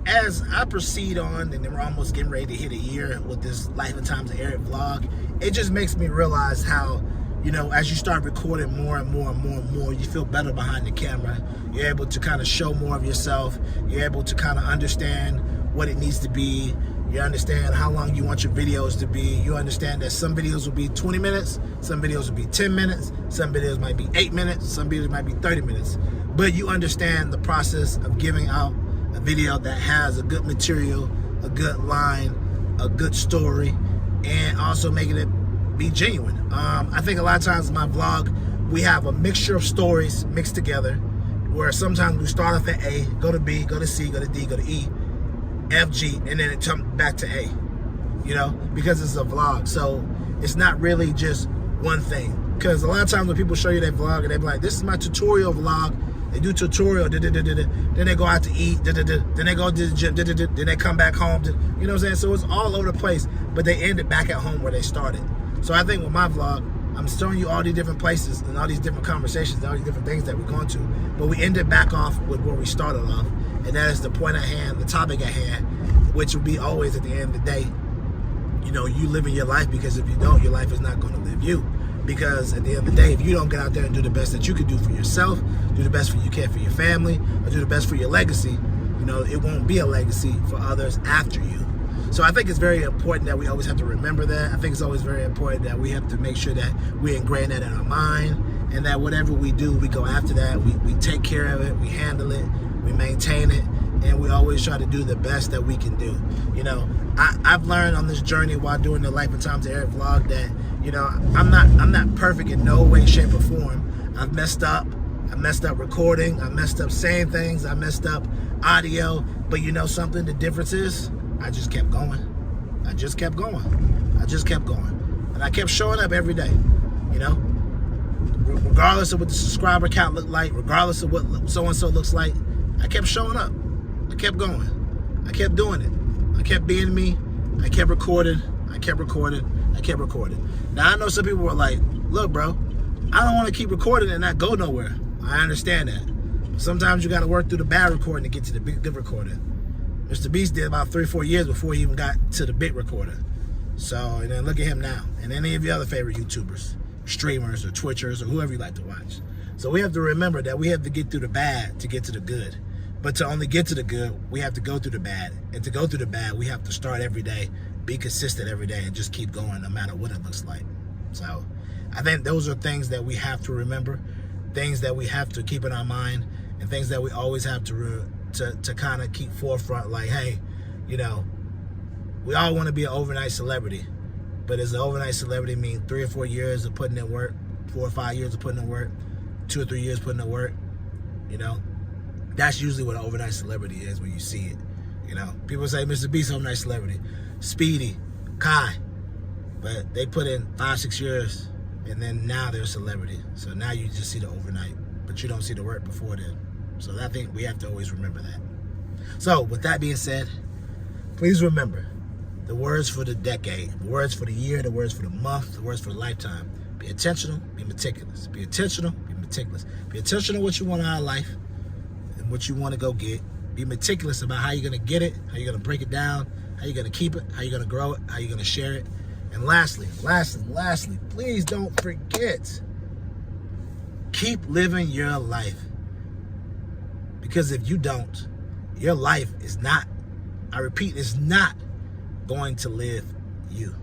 as I proceed on, and then we're almost getting ready to hit a year with this Life and Times of Eric vlog, it just makes me realize how, you know, as you start recording more and more and more and more, you feel better behind the camera. You're able to kind of show more of yourself. You're able to kind of understand what it needs to be. You understand how long you want your videos to be. You understand that some videos will be 20 minutes, some videos will be 10 minutes, some videos might be 8 minutes, some videos might be 30 minutes. But you understand the process of giving out a video that has a good material, a good line, a good story, and also making it be genuine. I think a lot of times in my vlog, we have a mixture of stories mixed together, where sometimes we start off at A, go to B, go to C, go to D, go to E, F, G, and then it comes back to A, you know, because it's a vlog. So it's not really just one thing. Because a lot of times when people show you their vlog and they be like, this is my tutorial vlog, they do tutorial, then they go out to eat, then they go to the gym, then they come back home, you know what I'm saying? So it's all over the place, but they end it back at home where they started. So I think with my vlog, I'm showing you all these different places and all these different conversations and all these different things that we're going to, but we ended back off with where we started off, and that is the point at hand, the topic at hand, which will be always at the end of the day, you know, you living your life, because if you don't, your life is not going to live you. Because at the end of the day, if you don't get out there and do the best that you can do for yourself, do the best you can for your family, or do the best for your legacy, you know, it won't be a legacy for others after you. So I think it's very important that we always have to remember that. I think it's always very important that we have to make sure that we ingrain that in our mind, and that whatever we do, we go after that, we take care of it, we handle it, we maintain it, and we always try to do the best that we can do. You know, I've learned on this journey while doing the Life and Times of Eric vlog that, you know, I'm not perfect in no way, shape, or form. I've messed up. I messed up recording. I messed up saying things. I messed up audio. But you know something? The difference is I just kept going. I just kept going. I just kept going. And I kept showing up every day, you know? Regardless of what the subscriber count looked like, regardless of what so-and-so looks like, I kept showing up. I kept going. I kept doing it. I kept being me. I kept recording. I kept recording. I kept recording. Now, I know some people were like, look, bro, I don't want to keep recording and not go nowhere. I understand that. Sometimes you got to work through the bad recording to get to the good recording. Mr. Beast did about 3 or 4 years before he even got to the big recorder. So, and then look at him now. And any of your other favorite YouTubers, streamers or Twitchers or whoever you like to watch. So we have to remember that we have to get through the bad to get to the good. But to only get to the good, we have to go through the bad. And to go through the bad, we have to start every day, be consistent every day, and just keep going no matter what it looks like. So I think those are things that we have to remember, things that we have to keep in our mind, and things that we always have to kind of keep forefront. Like, hey, you know, we all want to be an overnight celebrity, but does an overnight celebrity mean 3 or 4 years of putting in work, 4 or 5 years of putting in work, 2 or 3 years putting in work? You know, that's usually what an overnight celebrity is when you see it. You know, people say Mr. Beast overnight celebrity, Speedy, Kai, but they put in 5, 6 years, and then now they're a celebrity. So now you just see the overnight, but you don't see the work before then. So I think we have to always remember that. So with that being said, please remember the words for the decade, the words for the year, the words for the month, the words for the lifetime. Be intentional, be meticulous. Be intentional, be meticulous. Be intentional what you want out of life and what you want to go get. Be meticulous about how you're going to get it, how you're going to break it down, how you're going to keep it, how you're going to grow it, how you're going to share it. And lastly, please don't forget, keep living your life. Because if you don't, your life is not, I repeat, is not going to live you.